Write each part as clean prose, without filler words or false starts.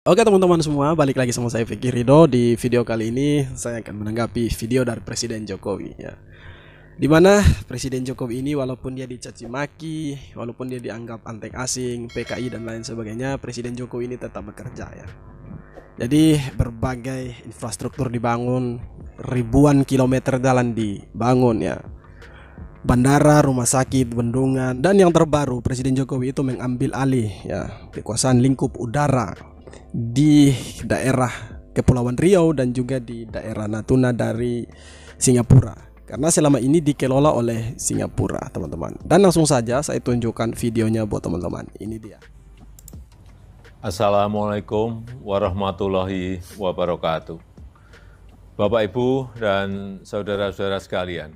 Oke teman-teman semua, balik lagi sama saya Vicky Ridho. Di video kali ini saya akan menanggapi video dari Presiden Jokowi ya. Dimana Presiden Jokowi ini walaupun dia dicaci maki, walaupun dia dianggap antek asing, PKI dan lain sebagainya, Presiden Jokowi ini tetap bekerja ya. Jadi berbagai infrastruktur dibangun, ribuan kilometer jalan dibangun ya. Bandara, rumah sakit, bendungan, dan yang terbaru Presiden Jokowi itu mengambil alih ya kekuasaan lingkup udara di daerah Kepulauan Riau dan juga di daerah Natuna dari Singapura, karena selama ini dikelola oleh Singapura teman-teman. Dan langsung saja saya tunjukkan videonya buat teman-teman. Ini dia. Assalamualaikum warahmatullahi wabarakatuh. Bapak, Ibu, dan saudara-saudara sekalian,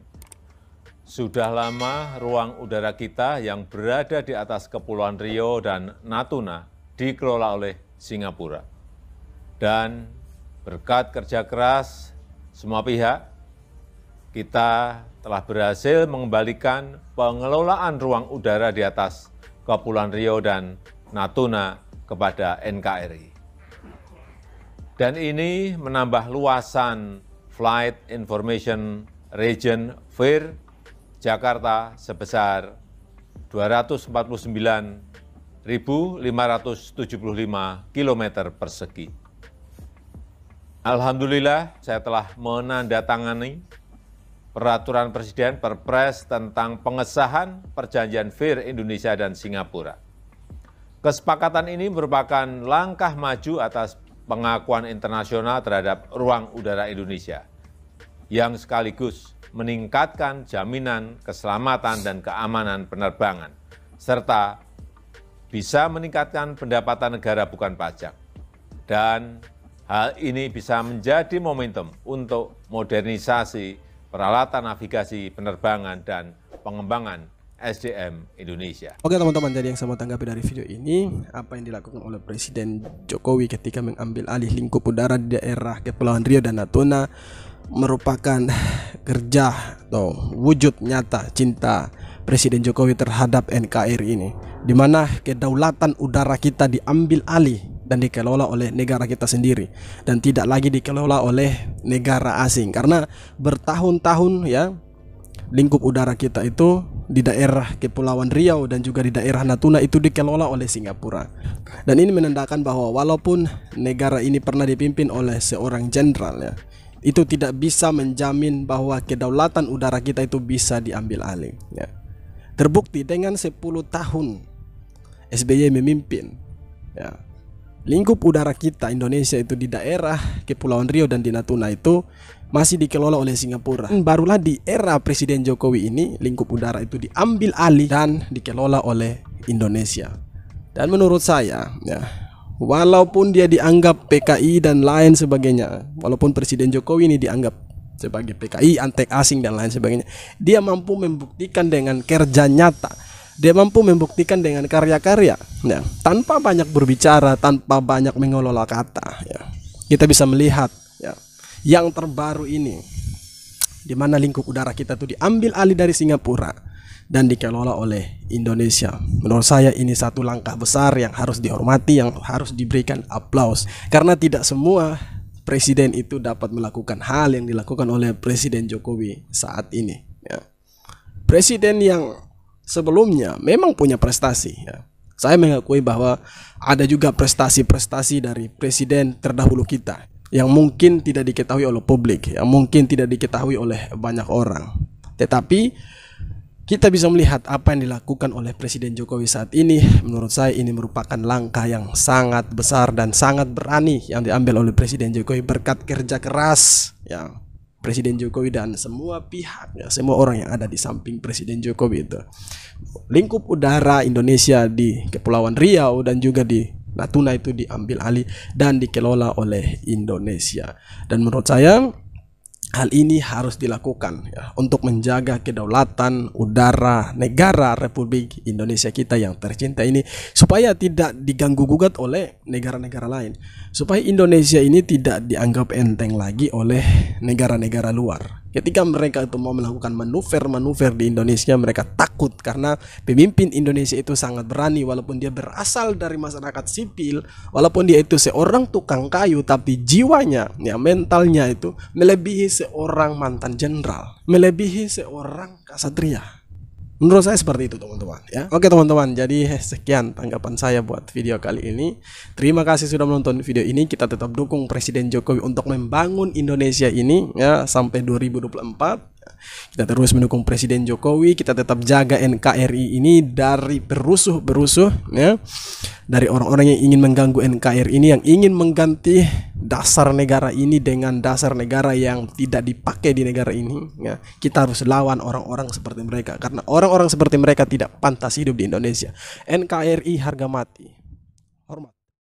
sudah lama ruang udara kita yang berada di atas Kepulauan Riau dan Natuna dikelola oleh Singapura. Dan berkat kerja keras semua pihak, kita telah berhasil mengembalikan pengelolaan ruang udara di atas Kepulauan Riau dan Natuna kepada NKRI. Dan ini menambah luasan Flight Information Region FIR Jakarta sebesar 249.575 km persegi. Alhamdulillah, saya telah menandatangani Peraturan Presiden Perpres tentang pengesahan Perjanjian FIR Indonesia dan Singapura. Kesepakatan ini merupakan langkah maju atas pengakuan internasional terhadap ruang udara Indonesia, yang sekaligus meningkatkan jaminan keselamatan dan keamanan penerbangan, serta bisa meningkatkan pendapatan negara bukan pajak. Dan hal ini bisa menjadi momentum untuk modernisasi peralatan navigasi penerbangan dan pengembangan SDM Indonesia. Oke teman-teman, jadi yang saya mau tanggapi dari video ini, apa yang dilakukan oleh Presiden Jokowi ketika mengambil alih lingkup udara di daerah Kepulauan Riau dan Natuna merupakan kerja atau wujud nyata cinta Presiden Jokowi terhadap NKRI ini, di mana kedaulatan udara kita diambil alih dan dikelola oleh negara kita sendiri dan tidak lagi dikelola oleh negara asing, karena bertahun-tahun ya lingkup udara kita itu di daerah Kepulauan Riau dan juga di daerah Natuna itu dikelola oleh Singapura. Dan ini menandakan bahwa walaupun negara ini pernah dipimpin oleh seorang jenderal ya, itu tidak bisa menjamin bahwa kedaulatan udara kita itu bisa diambil alih ya. Terbukti dengan 10 tahun SBY memimpin ya, lingkup udara kita Indonesia itu di daerah Kepulauan Riau dan di Natuna itu masih dikelola oleh Singapura. Barulah di era Presiden Jokowi ini lingkup udara itu diambil alih dan dikelola oleh Indonesia. Dan menurut saya ya, walaupun dia dianggap PKI dan lain sebagainya, walaupun Presiden Jokowi ini dianggap sebagai PKI, antek asing dan lain sebagainya, dia mampu membuktikan dengan kerja nyata. Dia mampu membuktikan dengan karya-karya ya, tanpa banyak berbicara, tanpa banyak mengelola kata ya. Kita bisa melihat ya, yang terbaru ini, di mana lingkup udara kita tuh diambil alih dari Singapura dan dikelola oleh Indonesia. Menurut saya ini satu langkah besar yang harus dihormati, yang harus diberikan aplaus, karena tidak semua presiden itu dapat melakukan hal yang dilakukan oleh Presiden Jokowi saat ini ya. Presiden yang sebelumnya memang punya prestasi ya. Saya mengakui bahwa ada juga prestasi-prestasi dari presiden terdahulu kita yang mungkin tidak diketahui oleh publik, yang mungkin tidak diketahui oleh banyak orang. Tetapi kita bisa melihat apa yang dilakukan oleh Presiden Jokowi saat ini. Menurut saya ini merupakan langkah yang sangat besar dan sangat berani yang diambil oleh Presiden Jokowi berkat kerja keras ya Presiden Jokowi dan semua pihak ya, semua orang yang ada di samping Presiden Jokowi itu. Lingkup udara Indonesia di Kepulauan Riau dan juga di Natuna itu diambil alih dan dikelola oleh Indonesia. Dan menurut saya hal ini harus dilakukan ya, untuk menjaga kedaulatan udara negara Republik Indonesia kita yang tercinta ini, supaya tidak diganggu gugat oleh negara-negara lain, supaya Indonesia ini tidak dianggap enteng lagi oleh negara-negara luar. Ketika mereka itu mau melakukan manuver-manuver di Indonesia, mereka takut karena pemimpin Indonesia itu sangat berani, walaupun dia berasal dari masyarakat sipil, walaupun dia itu seorang tukang kayu, tapi jiwanya, ya mentalnya itu melebihi seorang mantan jenderal, melebihi seorang kasatria. Menurut saya seperti itu teman-teman ya. Oke teman-teman, jadi sekian tanggapan saya buat video kali ini. Terima kasih sudah menonton video ini. Kita tetap dukung Presiden Jokowi untuk membangun Indonesia ini ya sampai 2024. Kita terus mendukung Presiden Jokowi. Kita tetap jaga NKRI ini dari berusuh-berusuh ya, dari orang-orang yang ingin mengganggu NKRI ini, yang ingin mengganti dasar negara ini dengan dasar negara yang tidak dipakai di negara ini ya. Kita harus lawan orang-orang seperti mereka, karena orang-orang seperti mereka tidak pantas hidup di Indonesia. NKRI harga mati. Hormat.